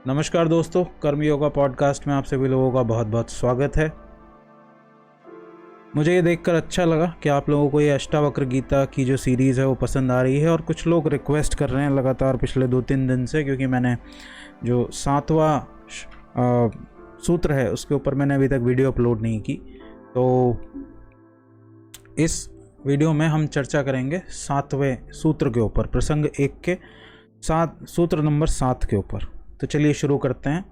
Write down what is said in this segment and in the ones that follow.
नमस्कार दोस्तों, कर्म योगा पॉडकास्ट में आप सभी लोगों का बहुत बहुत स्वागत है। मुझे ये देखकर अच्छा लगा कि आप लोगों को ये अष्टावक्र गीता की जो सीरीज़ है वो पसंद आ रही है और कुछ लोग रिक्वेस्ट कर रहे हैं लगातार पिछले 2-3 दिन से, क्योंकि मैंने जो 7वां सूत्र है उसके ऊपर मैंने अभी तक वीडियो अपलोड नहीं की। तो इस वीडियो में हम चर्चा करेंगे 7वें सूत्र के ऊपर, प्रसंग 1 के सूत्र नंबर 7 के ऊपर। तो चलिए शुरू करते हैं।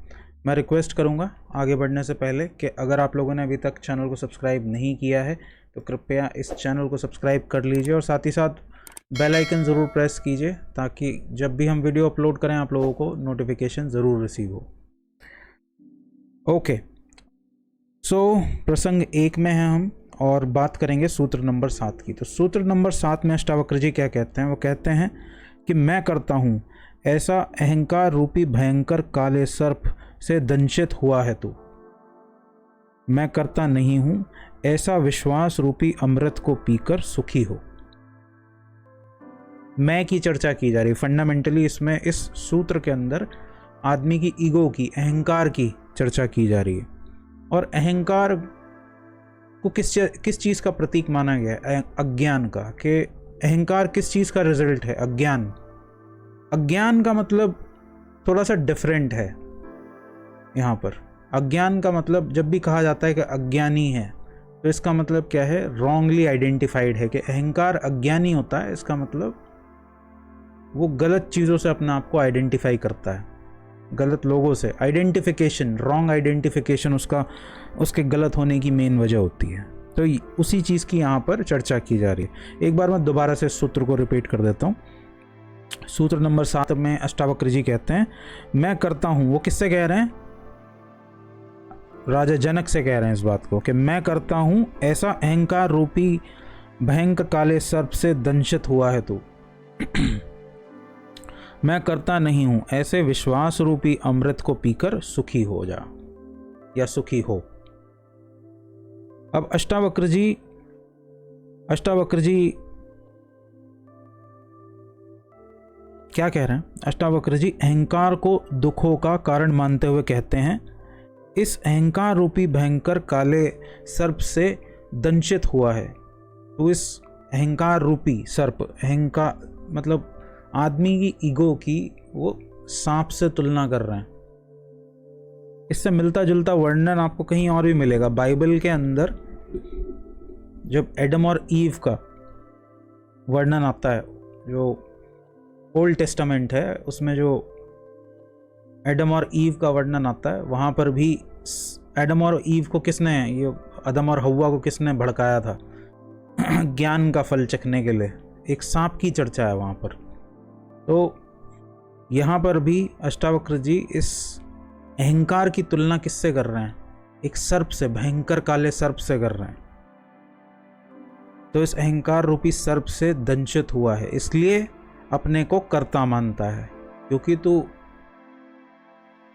मैं रिक्वेस्ट करूंगा आगे बढ़ने से पहले कि अगर आप लोगों ने अभी तक चैनल को सब्सक्राइब नहीं किया है तो कृपया इस चैनल को सब्सक्राइब कर लीजिए और साथ ही साथ बेल आइकन ज़रूर प्रेस कीजिए ताकि जब भी हम वीडियो अपलोड करें आप लोगों को नोटिफिकेशन ज़रूर रिसीव हो। ओके, सो प्रसंग 1 में हैं हम और बात करेंगे सूत्र नंबर 7 की। तो सूत्र नंबर 7 में अष्टावक्र जी क्या कहते हैं? वो कहते हैं कि मैं करता हूँ ऐसा अहंकार रूपी भयंकर काले सर्प से दंशित हुआ है तू। मैं करता नहीं हूं ऐसा विश्वास रूपी अमृत को पीकर सुखी हो। मैं की चर्चा की जा रही। फंडामेंटली इसमें इस सूत्र के अंदर आदमी की ईगो की, अहंकार की चर्चा की जा रही है। और अहंकार को किस चीज का प्रतीक माना गया है? अज्ञान का। कि अहंकार किस चीज का रिजल्ट है? अज्ञान। अज्ञान का मतलब थोड़ा सा डिफरेंट है यहाँ पर। अज्ञान का मतलब जब भी कहा जाता है कि अज्ञानी है तो इसका मतलब क्या है? रॉन्गली आइडेंटिफाइड है। कि अहंकार अज्ञानी होता है, इसका मतलब वो गलत चीज़ों से अपने आप को आइडेंटिफाई करता है, गलत लोगों से। आइडेंटिफिकेशन, रॉन्ग आइडेंटिफिकेशन उसके गलत होने की मेन वजह होती है। तो उसी चीज़ की यहाँ पर चर्चा की जा रही है। एक बार मैं दोबारा से सूत्र को रिपीट कर देता हूँ। सूत्र नंबर 7 में अष्टावक्र जी कहते हैं मैं करता हूं। वो किससे कह रहे हैं? राजा जनक से कह रहे हैं इस बात को कि मैं करता हूं ऐसा अहंकार रूपी भयंकर काले सर्प से दंशित हुआ है तू। मैं करता नहीं हूं ऐसे विश्वास रूपी अमृत को पीकर सुखी हो जा या सुखी हो। अब अष्टावक्र जी क्या कह रहे हैं? अष्टावक्र जी अहंकार को दुखों का कारण मानते हुए कहते हैं इस अहंकार रूपी भयंकर काले सर्प से दंशित हुआ है। तो इस अहंकार रूपी सर्प, अहंकार मतलब आदमी की ईगो की, वो सांप से तुलना कर रहे हैं। इससे मिलता जुलता वर्णन आपको कहीं और भी मिलेगा बाइबल के अंदर। जब एडम और ईव का वर्णन आता है, जो ओल्ड टेस्टामेंट है उसमें जो एडम और ईव का वर्णन आता है, वहाँ पर भी एडम और ईव को किसने, ये आदम और हव्वा को किसने भड़काया था ज्ञान का फल चखने के लिए? एक सांप की चर्चा है वहाँ पर। तो यहाँ पर भी अष्टावक्र जी इस अहंकार की तुलना किससे कर रहे हैं? एक सर्प से, भयंकर काले सर्प से कर रहे हैं। तो इस अहंकार रूपी सर्प से दंशित हुआ है, इसलिए अपने को कर्ता मानता है। क्योंकि तू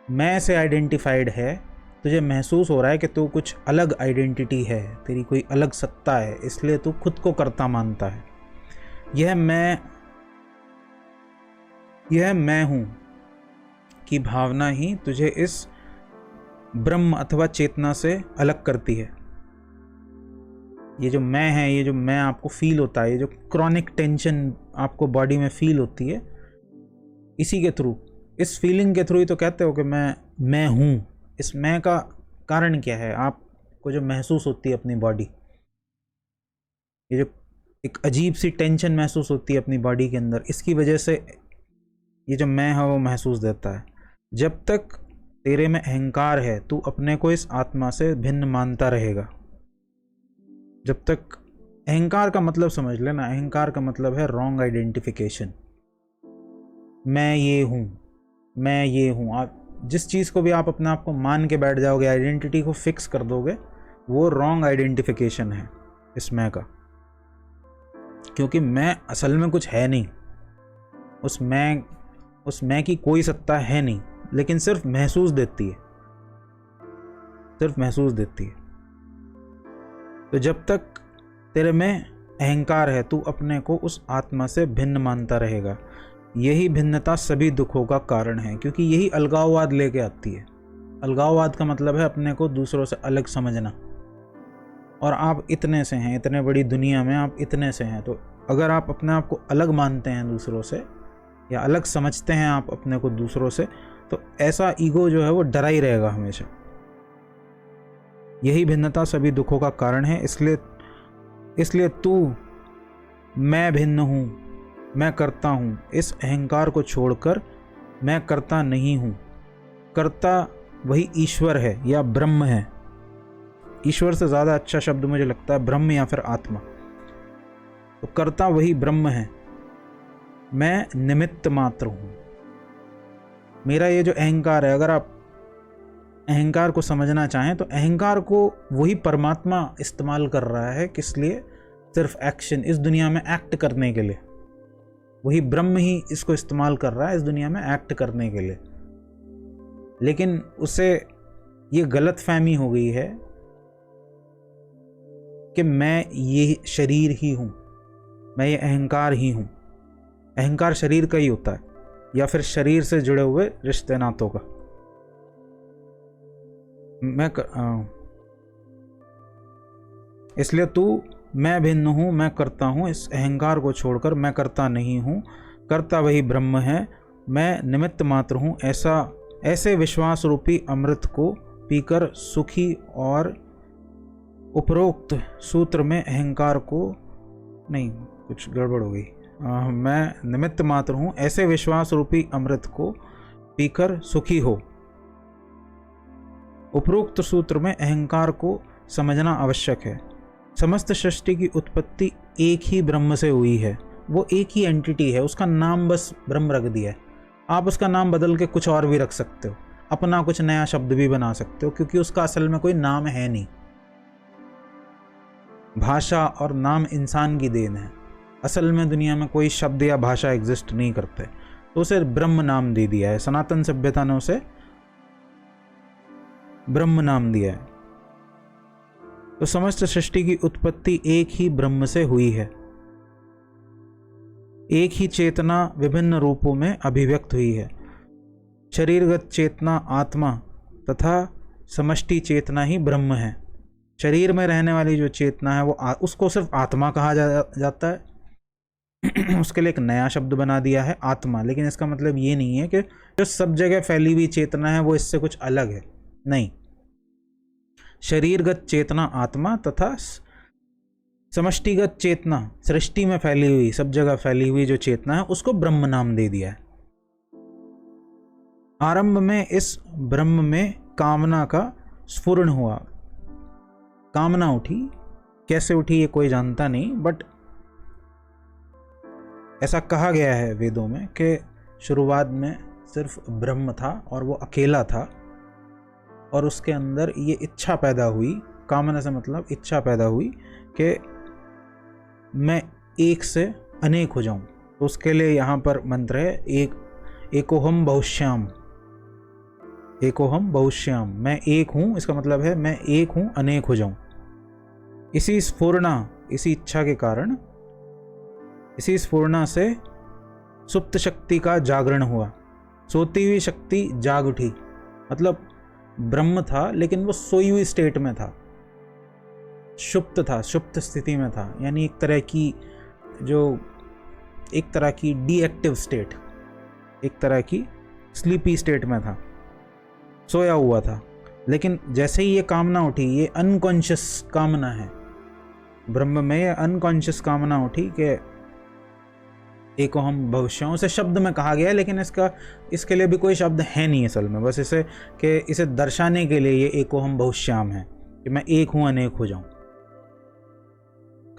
मैं से आइडेंटिफाइड है, तुझे महसूस हो रहा है कि तू कुछ अलग आइडेंटिटी है, तेरी कोई अलग सत्ता है, इसलिए तू खुद को कर्ता मानता है। यह मैं हूं की भावना ही तुझे इस ब्रह्म अथवा चेतना से अलग करती है। ये जो मैं है, ये जो मैं आपको फील होता है, ये जो क्रॉनिक टेंशन आपको बॉडी में फील होती है, इसी के थ्रू, इस फीलिंग के थ्रू ही तो कहते हो कि मैं हूँ। इस मैं का कारण क्या है? आपको जो महसूस होती है अपनी बॉडी, ये जो एक अजीब सी टेंशन महसूस होती है अपनी बॉडी के अंदर, इसकी वजह से ये जो मैं है वो महसूस देता है। जब तक तेरे में अहंकार है तू अपने को इस आत्मा से भिन्न मानता रहेगा। जब तक अहंकार का मतलब समझ लेना, अहंकार का मतलब है रॉन्ग आइडेंटिफिकेशन। मैं ये हूँ। आप जिस चीज़ को भी आप अपने आप को मान के बैठ जाओगे, आइडेंटिटी को फिक्स कर दोगे, वो रॉन्ग आइडेंटिफिकेशन है इस मैं का। क्योंकि मैं असल में कुछ है नहीं, उस मैं की कोई सत्ता है नहीं, लेकिन सिर्फ महसूस देती है, सिर्फ महसूस देती है। तो जब तक तेरे में अहंकार है तू अपने को उस आत्मा से भिन्न मानता रहेगा। यही भिन्नता सभी दुखों का कारण है, क्योंकि यही अलगाववाद लेके आती है। अलगाववाद का मतलब है अपने को दूसरों से अलग समझना। और आप इतने से हैं, इतने बड़ी दुनिया में आप इतने से हैं, तो अगर आप अपने आप को अलग मानते हैं दूसरों से, या अलग समझते हैं आप अपने को दूसरों से, तो ऐसा ईगो जो है वो डरा ही रहेगा हमेशा। यही भिन्नता सभी दुखों का कारण है। इसलिए तू मैं भिन्न हूँ, मैं करता हूँ, इस अहंकार को छोड़कर मैं करता नहीं हूँ। कर्ता वही ईश्वर है या ब्रह्म है। ईश्वर से ज़्यादा अच्छा शब्द मुझे लगता है ब्रह्म या फिर आत्मा। तो कर्ता वही ब्रह्म है, मैं निमित्त मात्र हूँ। मेरा ये जो अहंकार है, अगर आप अहंकार को समझना चाहें तो अहंकार को वही परमात्मा इस्तेमाल कर रहा है। किस लिए? सिर्फ एक्शन, इस दुनिया में एक्ट करने के लिए। वही ब्रह्म ही इसको इस्तेमाल कर रहा है इस दुनिया में एक्ट करने के लिए। लेकिन उसे ये गलत फहमी हो गई है कि मैं ये शरीर ही हूँ, मैं ये अहंकार ही हूँ। अहंकार शरीर का ही होता है, या फिर शरीर से जुड़े हुए रिश्ते नातों का। इसलिए तू मैं भिन्न हूँ, मैं करता हूँ, इस अहंकार को छोड़कर मैं करता नहीं हूँ। कर्ता वही ब्रह्म है, मैं निमित्त मात्र हूँ। ऐसे विश्वास रूपी अमृत को पीकर सुखी, और उपरोक्त सूत्र में अहंकार को नहीं, कुछ गड़बड़ हो गई। मैं निमित्त मात्र हूँ, ऐसे विश्वास रूपी अमृत को पीकर सुखी हो। उपरोक्त सूत्र में अहंकार को समझना आवश्यक है। समस्त सृष्टि की उत्पत्ति एक ही ब्रह्म से हुई है, वो एक ही एंटिटी है, उसका नाम बस ब्रह्म रख दिया है। आप उसका नाम बदल के कुछ और भी रख सकते हो, अपना कुछ नया शब्द भी बना सकते हो, क्योंकि उसका असल में कोई नाम है नहीं। भाषा और नाम इंसान की देन है। असल में दुनिया में कोई शब्द या भाषा एग्जिस्ट नहीं करते, तो उसे ब्रह्म नाम दे दिया है। सनातन सभ्यता ने उसे ब्रह्म नाम दिया है। तो समस्त सृष्टि की उत्पत्ति एक ही ब्रह्म से हुई है। एक ही चेतना विभिन्न रूपों में अभिव्यक्त हुई है। शरीरगत चेतना आत्मा तथा समष्टि चेतना ही ब्रह्म है। शरीर में रहने वाली जो चेतना है वो उसको सिर्फ आत्मा कहा जाता है। उसके लिए एक नया शब्द बना दिया है आत्मा। लेकिन इसका मतलब ये नहीं है कि जो सब जगह फैली हुई चेतना है वो इससे कुछ अलग है, नहीं। शरीरगत चेतना आत्मा तथा समष्टिगत चेतना, सृष्टि में फैली हुई, सब जगह फैली हुई जो चेतना है, उसको ब्रह्म नाम दे दिया है। आरंभ में इस ब्रह्म में कामना का स्फुरण हुआ। कामना उठी, कैसे उठी ये कोई जानता नहीं, बट ऐसा कहा गया है वेदों में कि शुरुआत में सिर्फ ब्रह्म था और वो अकेला था, और उसके अंदर ये इच्छा पैदा हुई। कामना से मतलब इच्छा पैदा हुई कि मैं एक से अनेक हो जाऊं। तो उसके लिए यहाँ पर मंत्र है एकोहम बहुश्याम। एकोहम बहुश्याम, मैं एक हूँ, इसका मतलब है मैं एक हूँ, अनेक हो जाऊं। इसी स्फुरना, इसी इच्छा के कारण, इसी स्फुरना से सुप्त शक्ति का जागरण हुआ। सोती हुई शक्ति जाग उठी। मतलब ब्रह्म था लेकिन वो सोई हुई स्टेट में था, सुप्त था, सुप्त स्थिति में था। यानी एक तरह की डीएक्टिव स्टेट, एक तरह की स्लीपी स्टेट में था, सोया हुआ था। लेकिन जैसे ही ये कामना उठी, ये अनकॉन्शियस कामना है, ब्रह्म में ये अनकॉन्शियस कामना उठी कि एको हम भविष्यों से शब्द में कहा गया है, लेकिन इसके लिए भी कोई शब्द है नहीं असल में। बस इसे दर्शाने के लिए ये एको हम भविष्याम है कि मैं एक हूँ, अनेक हो जाऊं।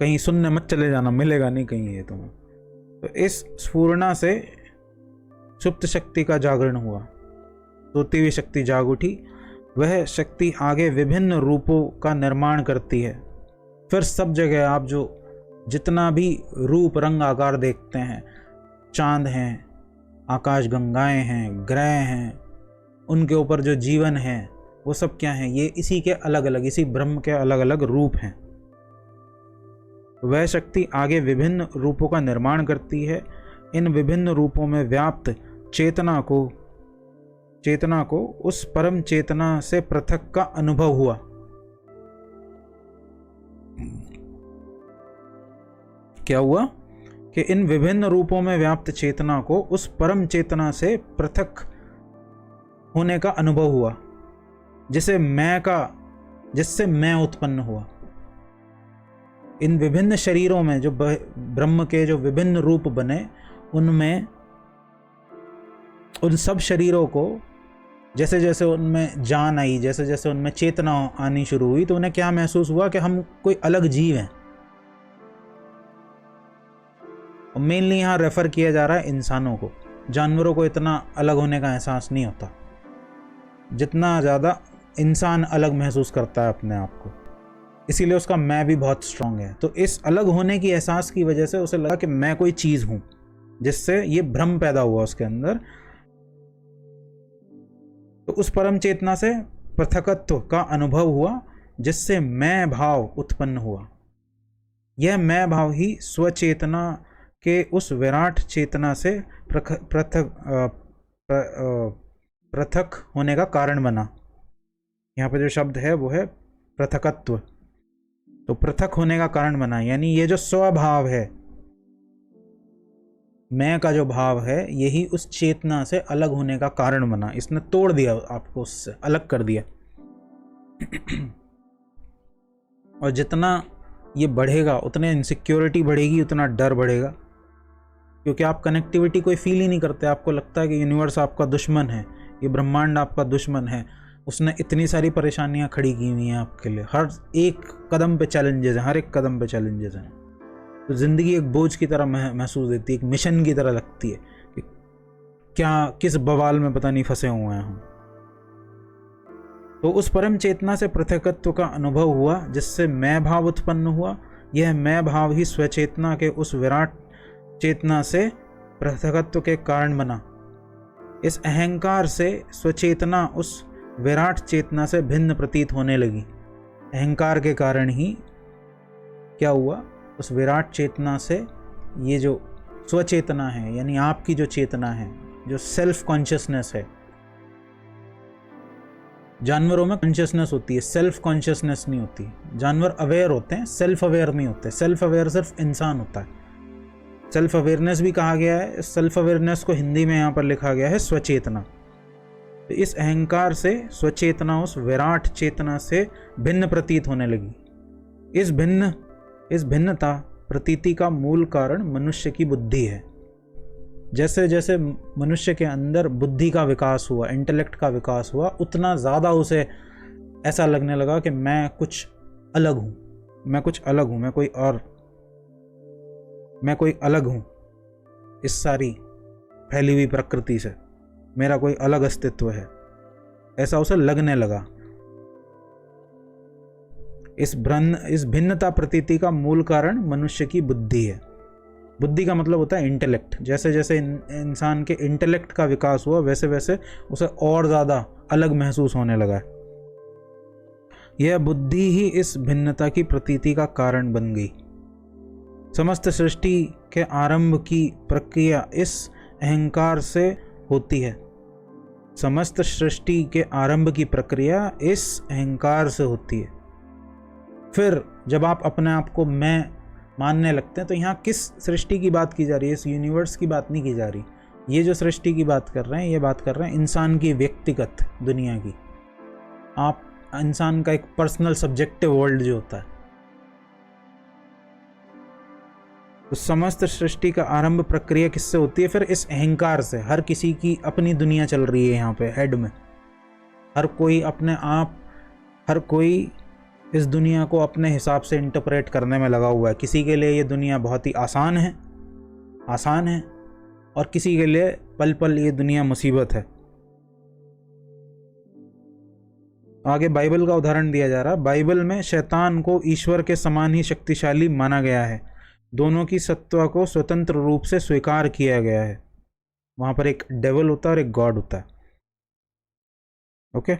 कहीं सुनने मत चले जाना, मिलेगा नहीं कहीं ये तुम्हें। तो इस स्फुरना से सुप्त शक्ति का जागरण हुआ, सोती हुई शक्ति जाग उठी। वह शक्ति आगे विभिन्न रूपों का निर्माण करती है। फिर सब जगह आप जितना भी रूप रंग आकार देखते हैं, चांद हैं, आकाश गंगाएं हैं, ग्रह हैं, उनके ऊपर जो जीवन है वो सब क्या है? ये इसी के अलग अलग, इसी ब्रह्म के अलग अलग रूप हैं। वह शक्ति आगे विभिन्न रूपों का निर्माण करती है। इन विभिन्न रूपों में व्याप्त चेतना को उस परम चेतना से पृथक का अनुभव हुआ। क्या हुआ कि इन विभिन्न रूपों में व्याप्त चेतना को उस परम चेतना से पृथक होने का अनुभव हुआ, जिससे मैं उत्पन्न हुआ। इन विभिन्न शरीरों में जो ब्रह्म के जो विभिन्न रूप बने, उनमें उन सब शरीरों को जैसे जैसे उनमें जान आई, जैसे जैसे उनमें चेतना आनी शुरू हुई, तो उन्हें क्या महसूस हुआ कि हम कोई अलग जीव हैं। और मेनली यहाँ रेफर किया जा रहा है इंसानों को। जानवरों को इतना अलग होने का एहसास नहीं होता जितना ज़्यादा इंसान अलग महसूस करता है अपने आप को, इसीलिए उसका मैं भी बहुत स्ट्रांग है। तो इस अलग होने की एहसास की वजह से उसे लगा कि मैं कोई चीज़ हूँ, जिससे ये भ्रम पैदा हुआ उसके अंदर। तो उस परम चेतना से पृथकत्व का अनुभव हुआ, जिससे मैं भाव उत्पन्न हुआ। यह मैं भाव ही स्वचेतना के उस विराट चेतना से पृथक होने का कारण बना। यहाँ पे जो शब्द है वो है पृथकत्व। तो पृथक होने का कारण बना, यानी ये जो स्वभाव है, मैं का जो भाव है, यही उस चेतना से अलग होने का कारण बना। इसने तोड़ दिया आपको, उससे अलग कर दिया। और जितना ये बढ़ेगा उतने इनसिक्योरिटी बढ़ेगी, उतना डर बढ़ेगा, क्योंकि आप कनेक्टिविटी कोई फील ही नहीं करते। आपको लगता है कि यूनिवर्स आपका दुश्मन है, ये ब्रह्मांड आपका दुश्मन है। उसने इतनी सारी परेशानियां खड़ी की हुई हैं आपके लिए, हर एक कदम पे चैलेंजेस हैं, हर एक कदम पे चैलेंजेस हैं। तो ज़िंदगी एक बोझ की तरह महसूस होती है, एक मिशन की तरह लगती है कि किस बवाल में पता नहीं फंसे हुए हैं हम। तो उस परम चेतना से पृथकत्व का अनुभव हुआ, जिससे मैं भाव उत्पन्न हुआ। यह मैं भाव ही स्वचेतना के उस विराट चेतना से पृथकत्व के कारण बना। इस अहंकार से स्वचेतना उस विराट चेतना से भिन्न प्रतीत होने लगी। अहंकार के कारण ही क्या हुआ, उस विराट चेतना से ये जो स्वचेतना है, यानी आपकी जो चेतना है, जो सेल्फ कॉन्शियसनेस है। जानवरों में कॉन्शियसनेस होती है, सेल्फ कॉन्शियसनेस नहीं होती। जानवर अवेयर होते हैं, सेल्फ अवेयर नहीं होते। सेल्फ अवेयर सिर्फ इंसान होता है। सेल्फ अवेयरनेस भी कहा गया है। सेल्फ अवेयरनेस को हिंदी में यहाँ पर लिखा गया है स्वचेतना। तो इस अहंकार से स्वचेतना उस विराट चेतना से भिन्न प्रतीत होने लगी। इस भिन्नता प्रतीति का मूल कारण मनुष्य की बुद्धि है। जैसे जैसे मनुष्य के अंदर बुद्धि का विकास हुआ, इंटेलेक्ट का विकास हुआ, उतना ज़्यादा उसे ऐसा लगने लगा कि मैं कुछ अलग हूँ, मैं कुछ अलग हूँ, मैं कोई अलग हूँ इस सारी फैली हुई प्रकृति से, मेरा कोई अलग अस्तित्व है, ऐसा उसे लगने लगा। इस भिन्नता प्रतीति का मूल कारण मनुष्य की बुद्धि है। बुद्धि का मतलब होता है इंटेलेक्ट। जैसे जैसे इंसान के इंटेलेक्ट का विकास हुआ, वैसे वैसे उसे और ज़्यादा अलग महसूस होने लगा। यह बुद्धि ही इस भिन्नता की प्रतीति का कारण बन गई। समस्त सृष्टि के आरंभ की प्रक्रिया इस अहंकार से होती है। समस्त सृष्टि के आरंभ की प्रक्रिया इस अहंकार से होती है। फिर जब आप अपने आप को मैं मानने लगते हैं, तो यहाँ किस सृष्टि की बात की जा रही है? इस यूनिवर्स की बात नहीं की जा रही। ये जो सृष्टि की बात कर रहे हैं, ये बात कर रहे हैं इंसान की व्यक्तिगत दुनिया की। आप इंसान का एक पर्सनल सब्जेक्टिव वर्ल्ड जो होता है। तो समस्त सृष्टि का आरंभ प्रक्रिया किससे होती है? फिर इस अहंकार से। हर किसी की अपनी दुनिया चल रही है यहाँ पे हेड में। हर कोई इस दुनिया को अपने हिसाब से इंटरप्रेट करने में लगा हुआ है। किसी के लिए ये दुनिया बहुत ही आसान है और किसी के लिए पल पल ये दुनिया मुसीबत है। आगे बाइबल का उदाहरण दिया जा रहा है। बाइबल में शैतान को ईश्वर के समान ही शक्तिशाली माना गया है। दोनों की सत्ता को स्वतंत्र रूप से स्वीकार किया गया है। वहाँ पर एक डेविल होता है और एक गॉड होता है। ओके,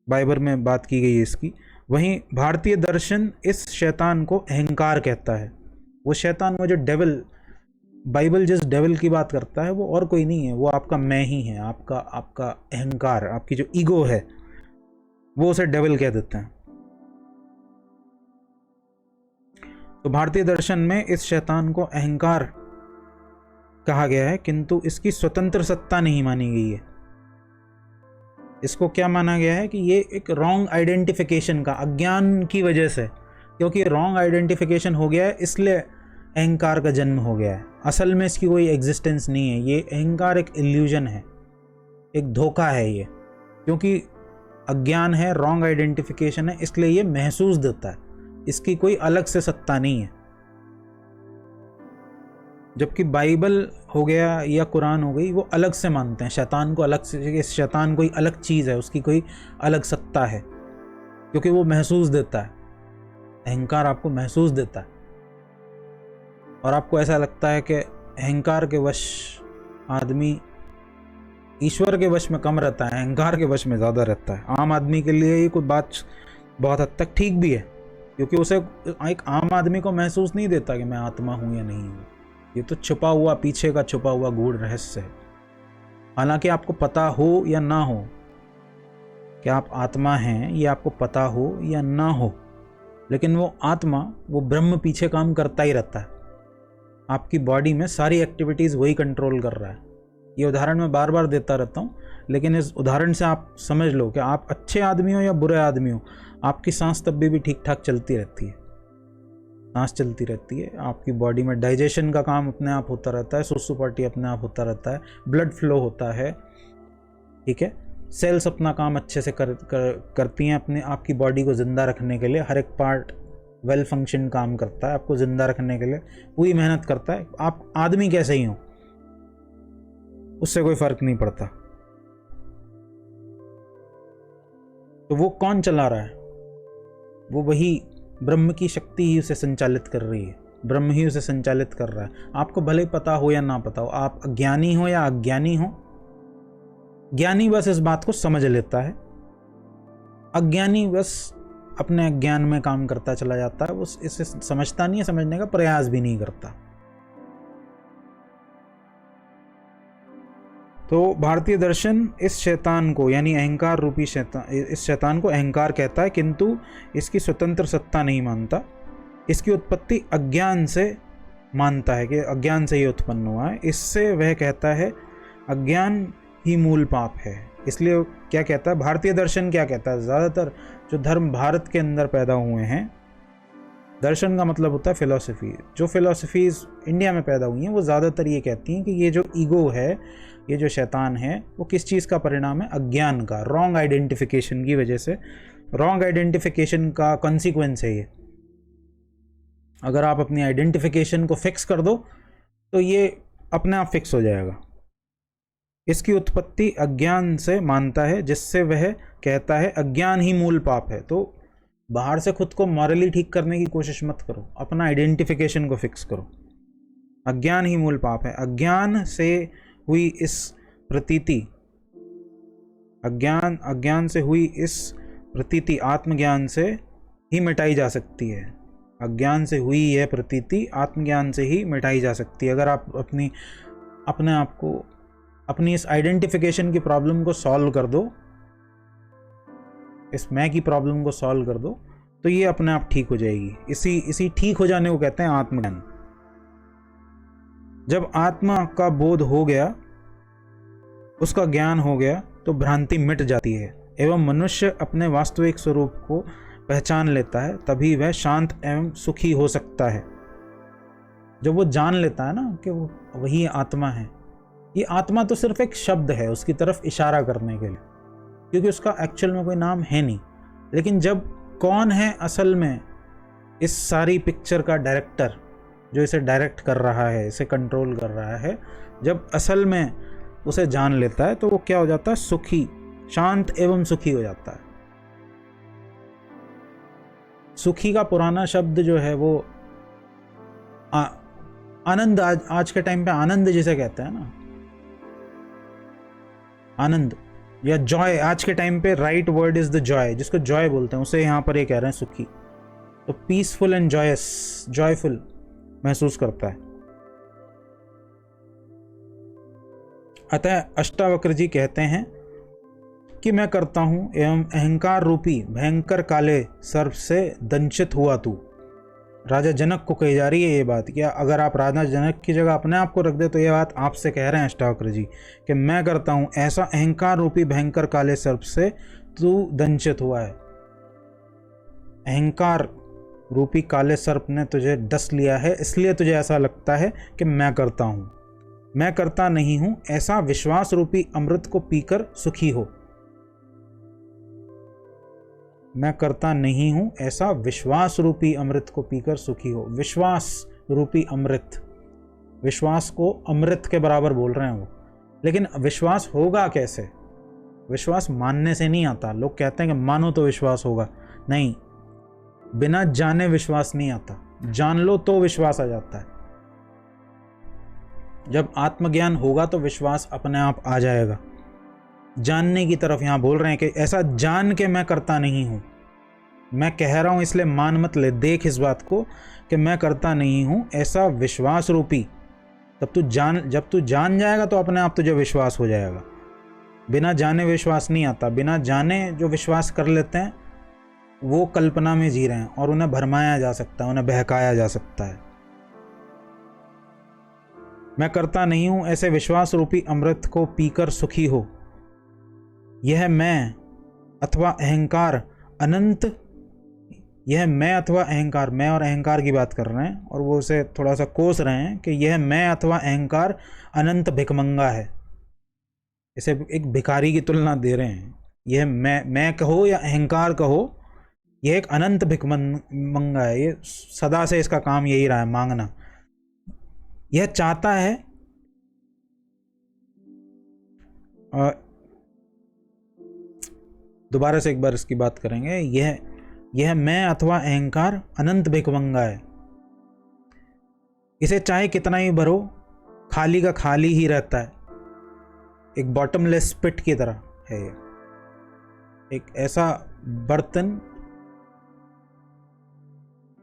बाइबल में बात की गई है इसकी। वहीं भारतीय दर्शन इस शैतान को अहंकार कहता है। वो शैतान, वो जो डेविल बाइबल जिस डेविल की बात करता है वो और कोई नहीं है, वो आपका मैं ही है, आपका आपका अहंकार, आपकी जो ईगो है, वो उसे डेविल कह देते हैं। तो भारतीय दर्शन में इस शैतान को अहंकार कहा गया है, किंतु इसकी स्वतंत्र सत्ता नहीं मानी गई है। इसको क्या माना गया है कि ये एक रॉन्ग आइडेंटिफिकेशन का, अज्ञान की वजह से, क्योंकि रॉन्ग आइडेंटिफिकेशन हो गया है इसलिए अहंकार का जन्म हो गया है। असल में इसकी कोई एग्जिस्टेंस नहीं है। ये अहंकार एक इल्यूजन है, एक धोखा है ये, क्योंकि अज्ञान है, रॉन्ग आइडेंटिफिकेशन है, इसलिए ये महसूस देता है। इसकी कोई अलग से सत्ता नहीं है। जबकि बाइबल हो गया या कुरान हो गई, वो अलग से मानते हैं शैतान को, अलग से, शैतान कोई अलग चीज़ है, उसकी कोई अलग सत्ता है, क्योंकि वो महसूस देता है। अहंकार आपको महसूस देता है, और आपको ऐसा लगता है कि अहंकार के वश आदमी ईश्वर के वश में कम रहता है, अहंकार के वश में ज़्यादा रहता है। आम आदमी के लिए ये कोई बात बहुत हद तक ठीक भी है, क्योंकि उसे एक आम आदमी को महसूस नहीं देता कि मैं आत्मा हूँ या नहीं हूँ। ये तो छुपा हुआ, पीछे का छुपा हुआ गूढ़ रहस्य है। हालांकि आपको पता हो या ना हो कि आप आत्मा हैं, ये आपको पता हो या ना हो, लेकिन वो आत्मा, वो ब्रह्म पीछे काम करता ही रहता है। आपकी बॉडी में सारी एक्टिविटीज़ वही कंट्रोल कर रहा है। ये उदाहरण मैं बार बार देता रहता हूँ, लेकिन इस उदाहरण से आप समझ लो कि आप अच्छे आदमी हो या बुरे आदमी हो, आपकी सांस तब भी ठीक ठाक चलती रहती है। सांस चलती रहती है, आपकी बॉडी में डाइजेशन का काम अपने आप होता रहता है, सुसु पार्टी अपने आप होता रहता है, ब्लड फ्लो होता है, ठीक है। सेल्स अपना काम अच्छे से करती हैं अपने, आपकी बॉडी को ज़िंदा रखने के लिए। हर एक पार्ट वेल फंक्शन काम करता है, आपको ज़िंदा रखने के लिए पूरी मेहनत करता है। आप आदमी कैसे ही हो, उससे कोई फर्क नहीं पड़ता। तो वो कौन चला रहा है? वो वही ब्रह्म की शक्ति ही उसे संचालित कर रही है, ब्रह्म ही उसे संचालित कर रहा है। आपको भले पता हो या ना पता हो, आप अज्ञानी हो या अज्ञानी हो, ज्ञानी बस इस बात को समझ लेता है, अज्ञानी बस अपने अज्ञान में काम करता चला जाता है। वो इसे समझता नहीं है, समझने का प्रयास भी नहीं करता। तो भारतीय दर्शन इस शैतान को, यानी अहंकार रूपी शैतान, इस शैतान को अहंकार कहता है, किंतु इसकी स्वतंत्र सत्ता नहीं मानता। इसकी उत्पत्ति अज्ञान से मानता है कि अज्ञान से ही उत्पन्न हुआ है। इससे वह कहता है अज्ञान ही मूल पाप है। इसलिए क्या कहता है भारतीय दर्शन, क्या कहता है, ज़्यादातर जो धर्म भारत के अंदर पैदा हुए हैं, दर्शन का मतलब होता है फिलॉसफी, जो फिलॉसफीज़ इंडिया में पैदा हुई हैं, वो ज़्यादातर ये कहती हैं कि ये जो ईगो है, ये जो शैतान है, वो किस चीज़ का परिणाम है? अज्ञान का, रॉन्ग आइडेंटिफिकेशन की वजह से। रॉन्ग आइडेंटिफिकेशन का कॉन्सिक्वेंस है ये। अगर आप अपनी आइडेंटिफिकेशन को फिक्स कर दो तो ये अपने आप फिक्स हो जाएगा। इसकी उत्पत्ति अज्ञान से मानता है, जिससे वह कहता है अज्ञान ही मूल पाप है। तो बाहर से खुद को मॉरली ठीक करने की कोशिश मत करो, अपना आइडेंटिफिकेशन को फिक्स करो। अज्ञान ही मूल पाप है। अज्ञान से हुई इस प्रतीति, अज्ञान से हुई इस प्रतीति आत्मज्ञान से ही मिटाई जा सकती है। अज्ञान से हुई यह प्रतीति आत्मज्ञान से ही मिटाई जा सकती है। अगर आप अपने आप को, अपनी इस आइडेंटिफिकेशन की प्रॉब्लम को सॉल्व कर दो, इस मैं की प्रॉब्लम को सॉल्व कर दो, तो ये अपने आप ठीक हो जाएगी। इसी ठीक हो जाने को कहते हैं आत्मज्ञान। जब आत्मा का बोध हो गया, उसका ज्ञान हो गया, तो भ्रांति मिट जाती है एवं मनुष्य अपने वास्तविक स्वरूप को पहचान लेता है। तभी वह शांत एवं सुखी हो सकता है। जब वो जान लेता है ना कि वो वही आत्मा है। ये आत्मा तो सिर्फ एक शब्द है उसकी तरफ इशारा करने के लिए, क्योंकि उसका एक्चुअल में कोई नाम है नहीं। लेकिन जब कौन है असल में इस सारी पिक्चर का डायरेक्टर, जो इसे डायरेक्ट कर रहा है, इसे कंट्रोल कर रहा है, जब असल में उसे जान लेता है, तो वो क्या हो जाता है? सुखी, शांत एवं सुखी हो जाता है। सुखी का पुराना शब्द जो है वो आनंद, आज के टाइम पे आनंद जिसे कहते हैं ना, आनंद या जॉय, आज के टाइम पे right word is the Joy, जिसको जॉय बोलते हैं, उसे यहाँ पर ये कह रहे हैं सुखी। तो पीसफुल एंड जॉयस, जॉयफुल महसूस करता है। अतः अष्टावक्र जी कहते हैं कि मैं करता हूँ एवं अहंकार रूपी भयंकर काले सर्प से दंशित हुआ तू। राजा जनक को कही जा रही है ये बात। क्या अगर आप राजा जनक की जगह अपने आप को रख दे तो ये बात आपसे कह रहे हैं अष्टावक्र जी कि मैं करता हूँ ऐसा अहंकार रूपी भयंकर काले सर्प से तू दंशित हुआ है। अहंकार रूपी काले सर्प ने तुझे डस लिया है, इसलिए तुझे ऐसा लगता है कि मैं करता हूँ। मैं करता नहीं हूँ, ऐसा विश्वास रूपी अमृत को पीकर सुखी हो। मैं करता नहीं हूं, ऐसा विश्वास रूपी अमृत को पीकर सुखी हो। विश्वास रूपी अमृत, विश्वास को अमृत के बराबर बोल रहे हैं वो। लेकिन विश्वास होगा कैसे? विश्वास मानने से नहीं आता। लोग कहते हैं कि मानो तो विश्वास होगा, नहीं, बिना जाने विश्वास नहीं आता। जान लो तो विश्वास आ जाता है। जब आत्मज्ञान होगा तो विश्वास अपने आप आ जाएगा। जानने की तरफ यहां बोल रहे हैं कि ऐसा जान के मैं करता नहीं हूं। मैं कह रहा हूं इसलिए मान मत ले, देख इस बात को कि मैं करता नहीं हूं, ऐसा विश्वास रूपी। जब तू जान जाएगा तो अपने आप तुझे विश्वास हो जाएगा। बिना जाने विश्वास नहीं आता। बिना जाने जो विश्वास कर लेते हैं वो कल्पना में जी रहे हैं और उन्हें भरमाया जा सकता है, उन्हें बहकाया जा सकता है। मैं करता नहीं हूं, ऐसे विश्वास रूपी अमृत को पीकर सुखी हो। यह मैं अथवा अहंकार अनंत, यह मैं अथवा अहंकार, मैं और अहंकार की बात कर रहे हैं और वो उसे थोड़ा सा कोस रहे हैं कि यह मैं अथवा अहंकार अनंत भिखमंगा है। इसे एक भिखारी की तुलना दे रहे हैं। यह मैं कहो या अहंकार कहो, यह एक अनंत भिखमंगा है। ये सदा से इसका काम यही रहा है, मांगना। यह चाहता है दोबारा से एक बार इसकी बात करेंगे। यह मैं अथवा अहंकार अनंत भिखमंगा है। इसे चाहे कितना ही भरो, खाली का खाली ही रहता है। एक बॉटमलेस पिट की तरह है। एक ऐसा बर्तन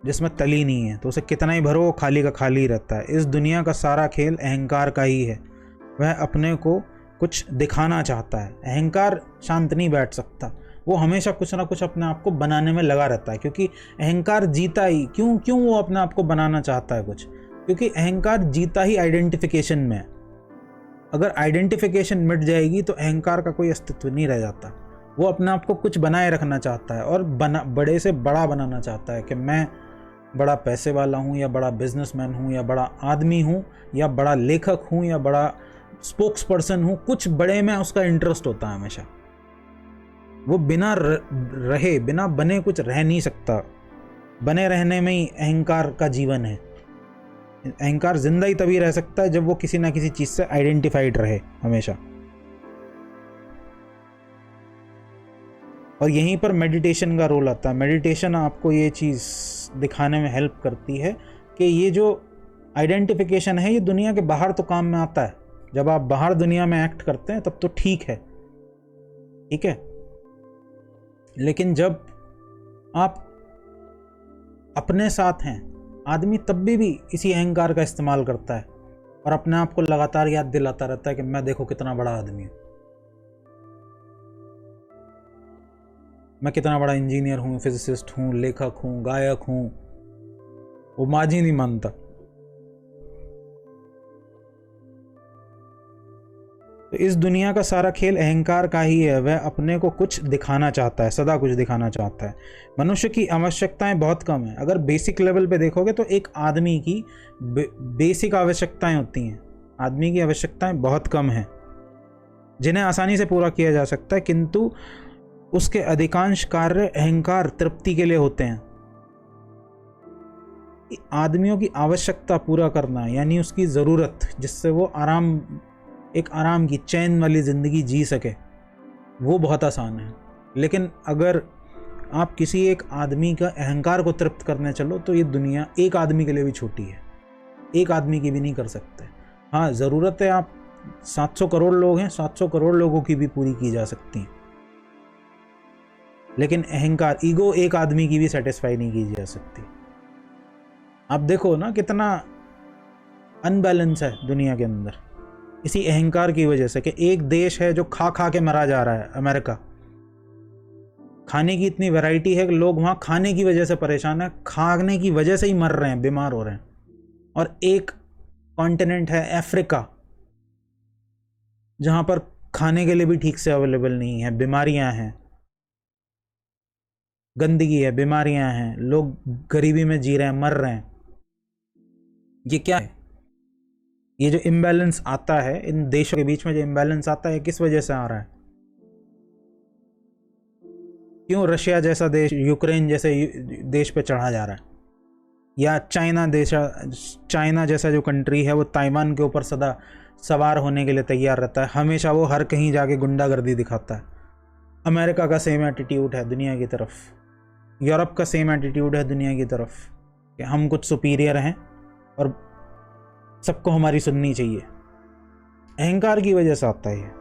जिसमें तली नहीं है, तो उसे कितना ही भरो खाली का खाली ही रहता है। इस दुनिया का सारा खेल अहंकार का ही है। वह अपने को कुछ दिखाना चाहता है। अहंकार शांत नहीं बैठ सकता, वो हमेशा कुछ ना कुछ अपने आप को बनाने में लगा रहता है। क्योंकि अहंकार जीता ही क्यों वो अपने आप को बनाना चाहता है कुछ, क्योंकि अहंकार जीता ही आइडेंटिफिकेशन में है। अगर आइडेंटिफिकेशन मिट जाएगी तो अहंकार का कोई अस्तित्व नहीं रह जाता। वो अपने आप को कुछ बनाए रखना चाहता है और बड़े से बड़ा बनाना चाहता है कि मैं बड़ा पैसे वाला हूँ या बड़ा बिजनेसमैन हूँ या बड़ा आदमी हूँ या बड़ा लेखक हूँ या बड़ा स्पोक्स पर्सन हूँ। कुछ बड़े में उसका इंटरेस्ट होता है हमेशा। वो बिना रहे, बिना बने कुछ रह नहीं सकता। बने रहने में ही अहंकार का जीवन है। अहंकार जिंदा ही तभी रह सकता है जब वो किसी ना किसी चीज से आइडेंटिफाइड रहे हमेशा। और यहीं पर मेडिटेशन का रोल आता है। मेडिटेशन आपको ये चीज दिखाने में हेल्प करती है कि ये जो आइडेंटिफिकेशन है ये दुनिया के बाहर तो काम में आता है। जब आप बाहर दुनिया में एक्ट करते हैं तब तो ठीक है, ठीक है। लेकिन जब आप अपने साथ हैं, आदमी तब भी इसी अहंकार का इस्तेमाल करता है और अपने आप को लगातार याद दिलाता रहता है कि मैं देखो कितना बड़ा आदमी हूं, मैं कितना बड़ा इंजीनियर हूं, फिजिसिस्ट हूं, लेखक हूं, गायक हूं। वो माजी नहीं मानता। तो इस दुनिया का सारा खेल अहंकार का ही है। वह अपने को कुछ दिखाना चाहता है, सदा कुछ दिखाना चाहता है। मनुष्य की आवश्यकताएं बहुत कम है। अगर बेसिक लेवल पे देखोगे तो एक आदमी की बेसिक आवश्यकताएं होती हैं। आदमी की आवश्यकताएं बहुत कम हैं जिन्हें आसानी से पूरा किया जा सकता है, किंतु उसके अधिकांश कार्य अहंकार तृप्ति के लिए होते हैं। आदमियों की आवश्यकता पूरा करना यानी उसकी ज़रूरत, जिससे वो एक आराम की चैन वाली ज़िंदगी जी सके, वो बहुत आसान है। लेकिन अगर आप किसी एक आदमी का अहंकार को तृप्त करने चलो तो ये दुनिया एक आदमी के लिए भी छोटी है, एक आदमी की भी नहीं कर सकते। हाँ, ज़रूरत है, आप 700 करोड़ लोग हैं, 700 करोड़ लोगों की भी पूरी की जा सकती है। लेकिन अहंकार, ईगो एक आदमी की भी सेटिस्फाई नहीं की जा सकती। आप देखो ना कितना अनबैलेंस है दुनिया के अंदर। इसी अहंकार की वजह से कि एक देश है जो खा खा के मरा जा रहा है, अमेरिका। खाने की इतनी वैरायटी है कि लोग वहाँ खाने की वजह से परेशान है, खाने की वजह से ही मर रहे हैं, बीमार हो रहे हैं। और एक कॉन्टिनेंट है अफ्रीका, जहाँ पर खाने के लिए भी ठीक से अवेलेबल नहीं है, बीमारियाँ हैं, गंदगी है, बीमारियाँ हैं, लोग गरीबी में जी रहे हैं, मर रहे हैं। ये क्या है? ये जो इम्बैलेंस आता है इन देशों के बीच में, जो इम्बैलेंस आता है, किस वजह से आ रहा है? क्यों रशिया जैसा देश यूक्रेन जैसे देश पे चढ़ा जा रहा है? या चाइना जैसा जो कंट्री है वो ताइवान के ऊपर सदा सवार होने के लिए तैयार रहता है, हमेशा वो हर कहीं जाके गुंडागर्दी दिखाता है। अमेरिका का सेम एटीट्यूड है दुनिया की तरफ, यूरोप का सेम एटीट्यूड है दुनिया की तरफ कि हम कुछ सुपीरियर हैं और सबको हमारी सुननी चाहिए। अहंकार की वजह से आता है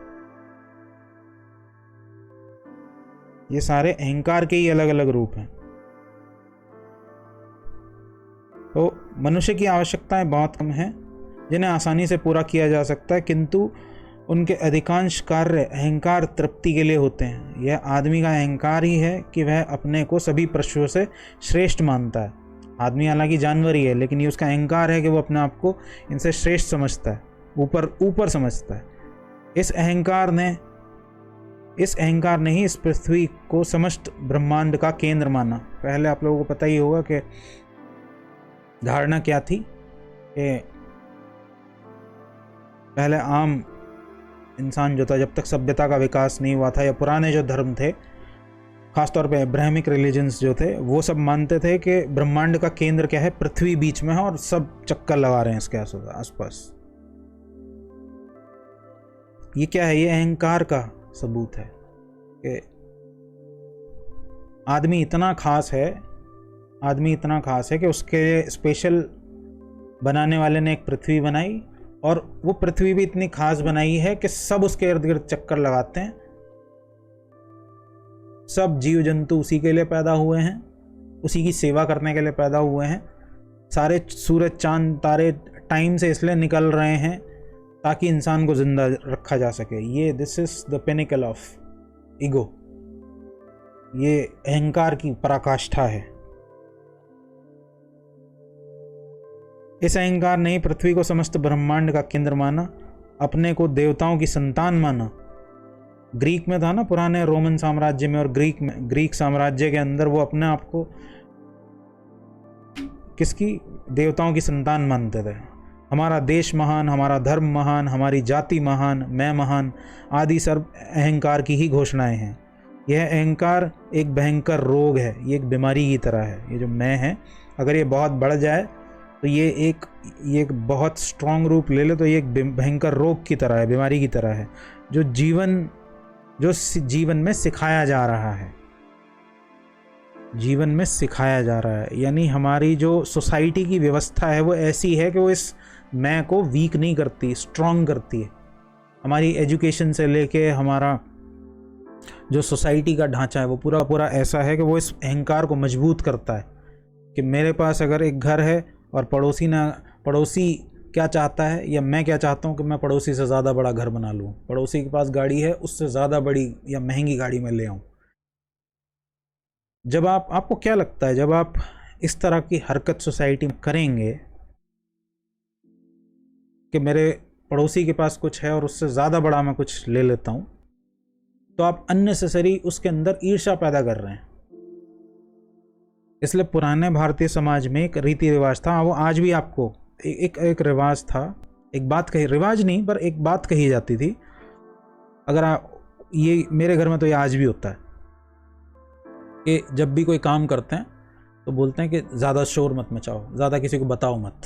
ये सारे अहंकार के ही अलग अलग रूप हैं। तो मनुष्य की आवश्यकताएं बहुत कम हैं जिन्हें आसानी से पूरा किया जा सकता है, किंतु उनके अधिकांश कार्य अहंकार तृप्ति के लिए होते हैं। यह आदमी का अहंकार ही है कि वह अपने को सभी पशुओं से श्रेष्ठ मानता है। आदमी हालांकि जानवर ही है, लेकिन ये उसका अहंकार है कि वो अपने आप को इनसे श्रेष्ठ समझता है, ऊपर समझता है। इस अहंकार ने ही इस पृथ्वी को समस्त ब्रह्मांड का केंद्र माना। पहले आप लोगों को पता ही होगा कि धारणा क्या थी कि पहले आम इंसान जो था, जब तक सभ्यता का विकास नहीं हुआ था, या पुराने जो धर्म थे, खासतौर पे अब्राहमिक रिलीजन्स जो थे, वो सब मानते थे कि ब्रह्मांड का केंद्र क्या है, पृथ्वी बीच में है और सब चक्कर लगा रहे हैं इसके आसपास। ये क्या है? ये अहंकार का सबूत है कि आदमी इतना खास है कि उसके स्पेशल बनाने वाले ने एक पृथ्वी बनाई, और वो पृथ्वी भी इतनी खास बनाई है कि सब उसके इर्द गिर्द चक्कर लगाते हैं। सब जीव जंतु उसी के लिए पैदा हुए हैं, उसी की सेवा करने के लिए पैदा हुए हैं। सारे सूरज चांद तारे टाइम से इसलिए निकल रहे हैं ताकि इंसान को जिंदा रखा जा सके। ये this is the pinnacle of ego. ये अहंकार की पराकाष्ठा है। इस अहंकार ने पृथ्वी को समस्त ब्रह्मांड का केंद्र माना, अपने को देवताओं की संतान माना। ग्रीक में था ना, पुराने रोमन साम्राज्य में और ग्रीक साम्राज्य के अंदर वो अपने आप को किसकी? देवताओं की संतान मानते थे। हमारा देश महान, हमारा धर्म महान, हमारी जाति महान, मैं महान आदि सर्व अहंकार की ही घोषणाएं हैं। यह अहंकार एक भयंकर रोग है, ये एक बीमारी की तरह है। ये जो मैं है, अगर ये बहुत बढ़ जाए तो ये एक बहुत स्ट्रांग रूप ले ले तो ये एक भयंकर रोग की तरह है, बीमारी की तरह है, जो जीवन में सिखाया जा रहा है। जीवन में सिखाया जा रहा है, यानी हमारी जो सोसाइटी की व्यवस्था है वो ऐसी है कि वो इस मैं को वीक नहीं करती, स्ट्रांग करती है। हमारी एजुकेशन से लेके हमारा जो सोसाइटी का ढांचा है वो पूरा ऐसा है कि वो इस अहंकार को मजबूत करता है कि मेरे पास अगर एक घर है और पड़ोसी क्या चाहता है या मैं क्या चाहता हूँ कि मैं पड़ोसी से ज़्यादा बड़ा घर बना लूँ, पड़ोसी के पास गाड़ी है उससे ज़्यादा बड़ी या महंगी गाड़ी में ले आऊँ। जब आपको क्या लगता है, जब आप इस तरह की हरकत सोसाइटी में करेंगे कि मेरे पड़ोसी के पास कुछ है और उससे ज़्यादा बड़ा मैं कुछ ले लेता हूँ, तो आप अननेसेसरी उसके अंदर ईर्ष्या पैदा कर रहे हैं। इसलिए पुराने भारतीय समाज में एक रीति रिवाज था, वो आज भी आपको एक रिवाज था, एक बात कही, रिवाज नहीं पर एक बात कही जाती थी। अगर ये मेरे घर में तो ये आज भी होता है कि जब भी कोई काम करते हैं तो बोलते हैं कि ज़्यादा शोर मत मचाओ, ज़्यादा किसी को बताओ मत,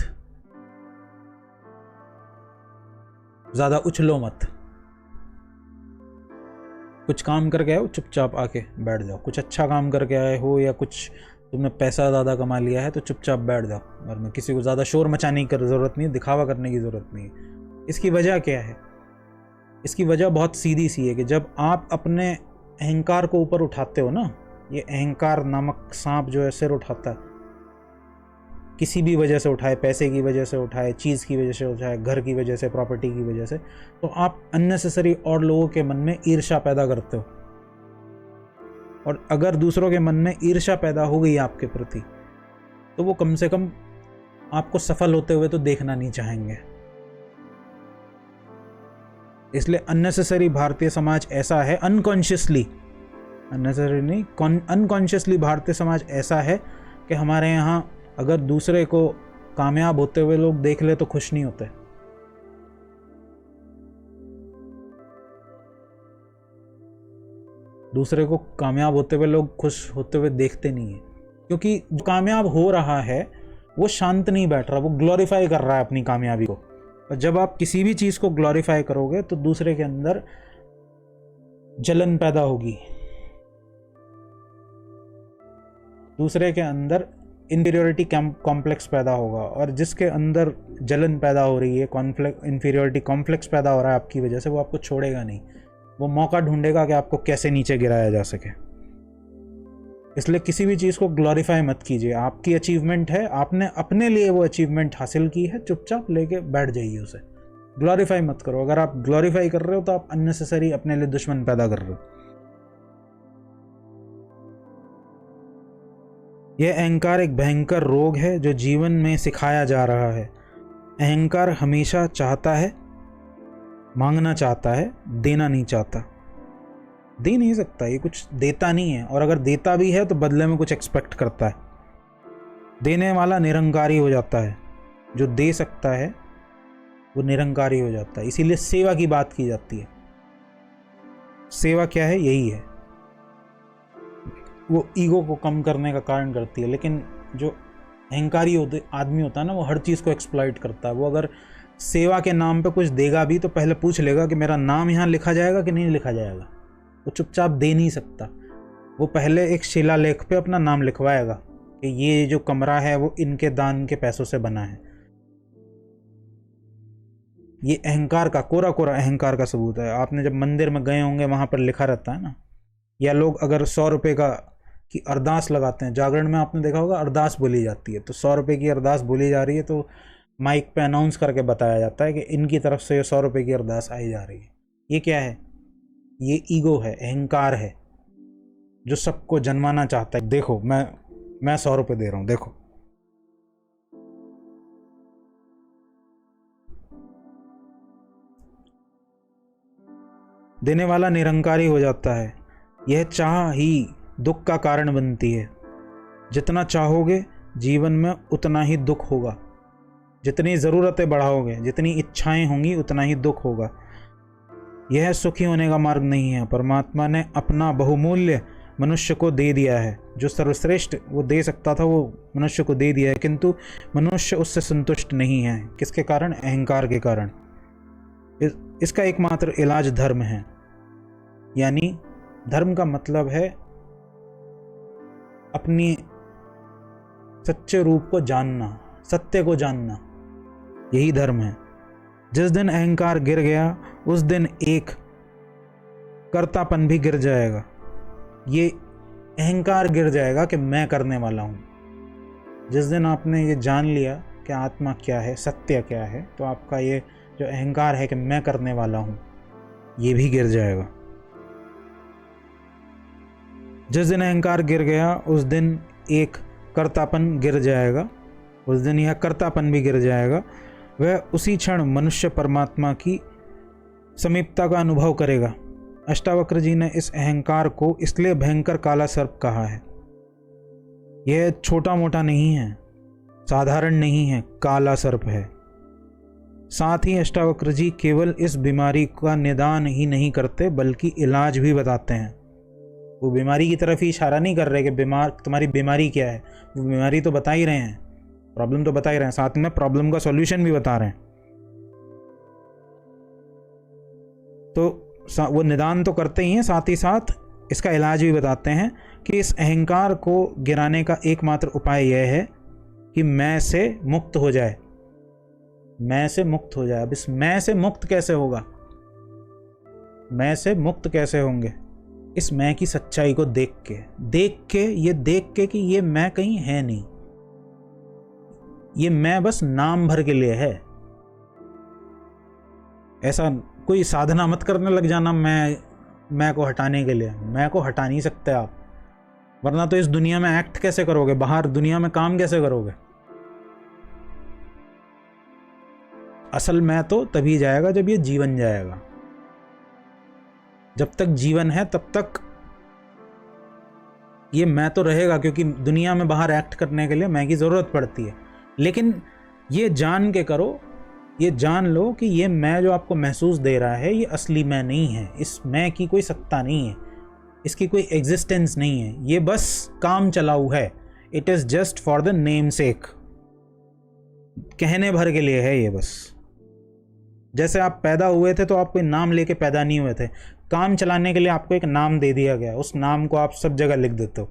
ज़्यादा उछलो मत। कुछ काम करके आए हो चुपचाप आके बैठ जाओ, कुछ अच्छा काम करके आए हो या कुछ तुमने पैसा ज़्यादा कमा लिया है तो चुपचाप बैठ जाओ घर में, किसी को ज़्यादा शोर मचाने की ज़रूरत नहीं है, दिखावा करने की ज़रूरत नहीं है। इसकी वजह क्या है? इसकी वजह बहुत सीधी सी है कि जब आप अपने अहंकार को ऊपर उठाते हो ना, ये अहंकार नामक सांप जो है सिर उठाता है, किसी भी वजह से उठाए, पैसे की वजह से उठाए, चीज़ की वजह से उठाए, घर की वजह से, प्रॉपर्टी की वजह से, तो आप अननेसेसरी और लोगों के मन में ईर्ष्या पैदा करते हो। और अगर दूसरों के मन में ईर्ष्या पैदा हो गई आपके प्रति, तो वो कम से कम आपको सफल होते हुए तो देखना नहीं चाहेंगे। इसलिए अननेसेसरी भारतीय समाज ऐसा है, अनकॉन्शियसली, अननेसेसरी नहीं, अनकॉन्शियसली भारतीय समाज ऐसा है कि हमारे यहाँ अगर दूसरे को कामयाब होते हुए लोग देख ले तो खुश नहीं होते। दूसरे को कामयाब होते हुए लोग खुश होते हुए देखते नहीं है, क्योंकि जो कामयाब हो रहा है वो शांत नहीं बैठ रहा, वो ग्लोरीफाई कर रहा है अपनी कामयाबी को। और जब आप किसी भी चीज़ को ग्लोरीफाई करोगे तो दूसरे के अंदर जलन पैदा होगी, दूसरे के अंदर इंफीरियोरिटी कॉम्प्लेक्स पैदा होगा। और जिसके अंदर जलन पैदा हो रही है, इंफीरियोरिटी कॉम्प्लेक्स पैदा हो रहा है आपकी वजह से, वो आपको छोड़ेगा नहीं, वो मौका ढूंढेगा कि आपको कैसे नीचे गिराया जा सके। इसलिए किसी भी चीज़ को ग्लोरीफाई मत कीजिए। आपकी अचीवमेंट है, आपने अपने लिए वो अचीवमेंट हासिल की है, चुपचाप लेके बैठ जाइए उसे, ग्लोरीफाई मत करो। अगर आप ग्लोरीफाई कर रहे हो तो आप अननेसेसरी अपने लिए दुश्मन पैदा कर रहे हो। यह अहंकार एक भयंकर रोग है जो जीवन में सिखाया जा रहा है। अहंकार हमेशा चाहता है, मांगना चाहता है, देना नहीं चाहता। दे नहीं सकता, ये कुछ देता नहीं है, और अगर देता भी है तो बदले में कुछ एक्सपेक्ट करता है। देने वाला निरंकारी हो जाता है, जो दे सकता है वो निरंकारी हो जाता है। इसीलिए सेवा की बात की जाती है। सेवा क्या है? यही है, वो ईगो को कम करने का कारण करती है। लेकिन जो अहंकारी आदमी होता है ना, वो हर चीज़ को एक्सप्लॉइट करता है। वो अगर सेवा के नाम पे कुछ देगा भी तो पहले पूछ लेगा कि मेरा नाम यहाँ लिखा जाएगा कि नहीं लिखा जाएगा। वो चुपचाप दे नहीं सकता, वो पहले एक शिलालेख पे अपना नाम लिखवाएगा कि ये जो कमरा है वो इनके दान के पैसों से बना है। ये अहंकार का, कोरा कोरा अहंकार का सबूत है। आपने जब मंदिर में गए होंगे, वहाँ पर लिखा रहता है ना, या लोग अगर 100 रुपये की अरदास लगाते हैं, जागरण में आपने देखा होगा अरदास बोली जाती है, तो 100 रुपये की अरदास बोली जा रही है तो माइक पे अनाउंस करके बताया जाता है कि इनकी तरफ से ये 100 रुपये की अरदास आई जा रही है। ये क्या है? ये ईगो है, अहंकार है, जो सबको जन्माना चाहता है। देखो मैं 100 रुपये दे रहा हूँ, देखो। देने वाला निरंकारी हो जाता है। यह चाह ही दुख का कारण बनती है। जितना चाहोगे जीवन में उतना ही दुख होगा। जितनी ज़रूरतें बढ़ाओगे, जितनी इच्छाएं होंगी, उतना ही दुख होगा। यह सुखी होने का मार्ग नहीं है। परमात्मा ने अपना बहुमूल्य मनुष्य को दे दिया है। जो सर्वश्रेष्ठ वो दे सकता था वो मनुष्य को दे दिया है, किंतु मनुष्य उससे संतुष्ट नहीं है। किसके कारण? अहंकार के कारण। इसका एकमात्र इलाज धर्म है। यानी धर्म का मतलब है अपनी सच्चे रूप को जानना, सत्य को जानना, यही धर्म है। जिस दिन अहंकार गिर गया उस दिन एक कर्तापन भी गिर जाएगा। ये अहंकार गिर जाएगा कि मैं करने वाला हूँ। जिस दिन आपने ये जान लिया कि आत्मा क्या है, सत्य क्या है, तो आपका ये जो अहंकार है कि मैं करने वाला हूँ, ये भी गिर जाएगा। जिस दिन अहंकार गिर गया उस दिन एक कर्तापन गिर जाएगा, उस दिन यह कर्तापन भी गिर जाएगा। वह उसी क्षण मनुष्य परमात्मा की समीपता का अनुभव करेगा। अष्टावक्र जी ने इस अहंकार को इसलिए भयंकर काला सर्प कहा है। यह छोटा मोटा नहीं है, साधारण नहीं है, काला सर्प है। साथ ही अष्टावक्र जी केवल इस बीमारी का निदान ही नहीं करते बल्कि इलाज भी बताते हैं। वो बीमारी की तरफ ही इशारा नहीं कर रहे कि तुम्हारी बीमारी क्या है, वो बीमारी तो बता ही रहे हैं, प्रॉब्लम तो बता ही रहे हैं, साथ में प्रॉब्लम का सॉल्यूशन भी बता रहे हैं। तो वो निदान तो करते ही हैं, साथ ही साथ इसका इलाज भी बताते हैं कि इस अहंकार को गिराने का एकमात्र उपाय यह है कि मैं से मुक्त हो जाए। मैं से मुक्त हो जाए। अब इस मैं से मुक्त कैसे होगा? मैं से मुक्त कैसे होंगे? इस मैं की सच्चाई को देख के, ये देख के कि ये मैं कहीं है नहीं, ये मैं बस नाम भर के लिए है। ऐसा कोई साधना मत करने लग जाना मैं को हटाने के लिए। मैं को हटा नहीं सकते आप, वरना तो इस दुनिया में एक्ट कैसे करोगे, बाहर दुनिया में काम कैसे करोगे। असल मैं तो तभी जाएगा जब ये जीवन जाएगा। जब तक जीवन है तब तक ये मैं तो रहेगा, क्योंकि दुनिया में बाहर एक्ट करने के लिए मैं की ज़रूरत पड़ती है। लेकिन ये जान के करो, ये जान लो कि ये मैं जो आपको महसूस दे रहा है ये असली मैं नहीं है। इस मैं की कोई सत्ता नहीं है, इसकी कोई एग्जिस्टेंस नहीं है। ये बस काम चलाऊ है। It is just for the name सेक, कहने भर के लिए है ये बस। जैसे आप पैदा हुए थे तो आप कोई नाम लेके पैदा नहीं हुए थे, काम चलाने के लिए आपको एक नाम दे दिया गया। उस नाम को आप सब जगह लिख देते हो,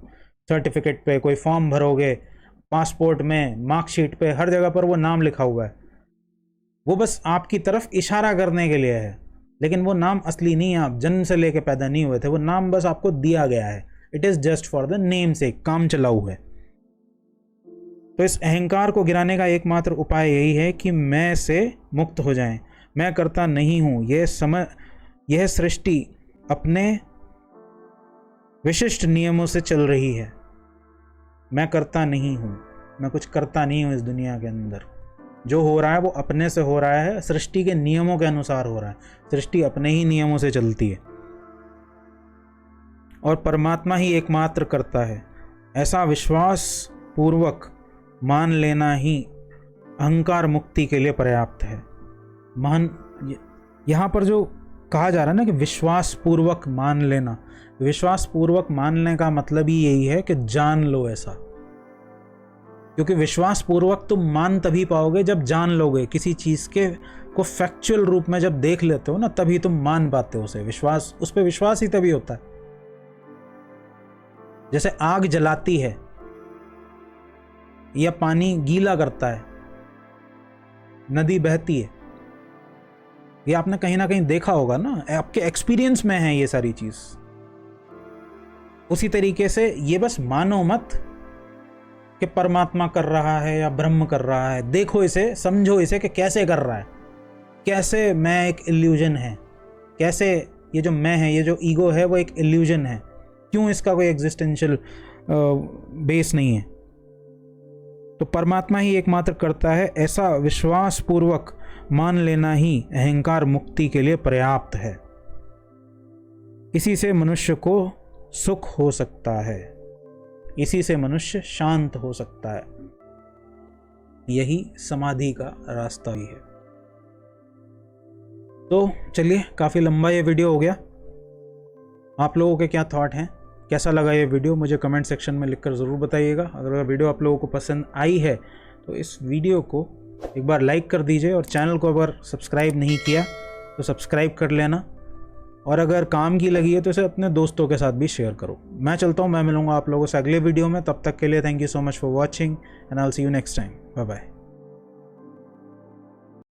सर्टिफिकेट पे, कोई फॉर्म भरोगे, पासपोर्ट में, मार्कशीट पे, हर जगह पर वो नाम लिखा हुआ है। वो बस आपकी तरफ इशारा करने के लिए है, लेकिन वो नाम असली नहीं है। आप जन्म से लेके पैदा नहीं हुए थे, वो नाम बस आपको दिया गया है। It is just for the name से, काम चलाऊ है। तो इस अहंकार को गिराने का एकमात्र उपाय यही है कि मैं से मुक्त हो जाएं। मैं करता नहीं हूँ, यह सृष्टि अपने विशिष्ट नियमों से चल रही है। मैं करता नहीं हूँ, मैं कुछ करता नहीं हूँ इस दुनिया के अंदर। जो हो रहा है वो अपने से हो रहा है, सृष्टि के नियमों के अनुसार हो रहा है। सृष्टि अपने ही नियमों से चलती है और परमात्मा ही एकमात्र करता है। ऐसा विश्वास पूर्वक मान लेना ही अहंकार मुक्ति के लिए पर्याप्त है। यहाँ पर जो कहा जा रहा है ना कि विश्वास पूर्वक मान लेना, विश्वास पूर्वक मानने का मतलब ही यही है कि जान लो ऐसा। क्योंकि विश्वास पूर्वक तुम मान तभी पाओगे जब जान लोगे। किसी चीज़ के को फैक्चुअल रूप में जब देख लेते हो ना, तभी तुम मान पाते हो उसे। विश्वास, उस पर विश्वास ही तभी होता है। जैसे आग जलाती है या पानी गीला करता है, नदी बहती है, ये आपने कहीं ना कहीं देखा होगा ना, आपके एक्सपीरियंस में है ये सारी चीज। उसी तरीके से ये बस मानो मत कि परमात्मा कर रहा है या ब्रह्म कर रहा है। देखो इसे, समझो इसे कि कैसे कर रहा है, कैसे मैं एक इल्यूजन है, कैसे ये जो मैं है, ये जो ईगो है वो एक इल्यूजन है, क्यों इसका कोई एग्जिस्टेंशियल बेस नहीं है। तो परमात्मा ही एकमात्र करता है, ऐसा विश्वास पूर्वक मान लेना ही अहंकार मुक्ति के लिए पर्याप्त है। इसी से मनुष्य को सुख हो सकता है, इसी से मनुष्य शांत हो सकता है। यही समाधि का रास्ता भी है। तो चलिए, काफ़ी लंबा ये वीडियो हो गया। आप लोगों के क्या थॉट हैं, कैसा लगा ये वीडियो, मुझे कमेंट सेक्शन में लिखकर ज़रूर बताइएगा। अगर वीडियो आप लोगों को पसंद आई है तो इस वीडियो को एक बार लाइक कर दीजिए, और चैनल को अगर सब्सक्राइब नहीं किया तो सब्सक्राइब कर लेना। और अगर काम की लगी है तो इसे अपने दोस्तों के साथ भी शेयर करो। मैं चलता हूँ, मैं मिलूँगा आप लोगों से अगले वीडियो में। तब तक के लिए thank you so much for watching and I will see you next time. Bye bye.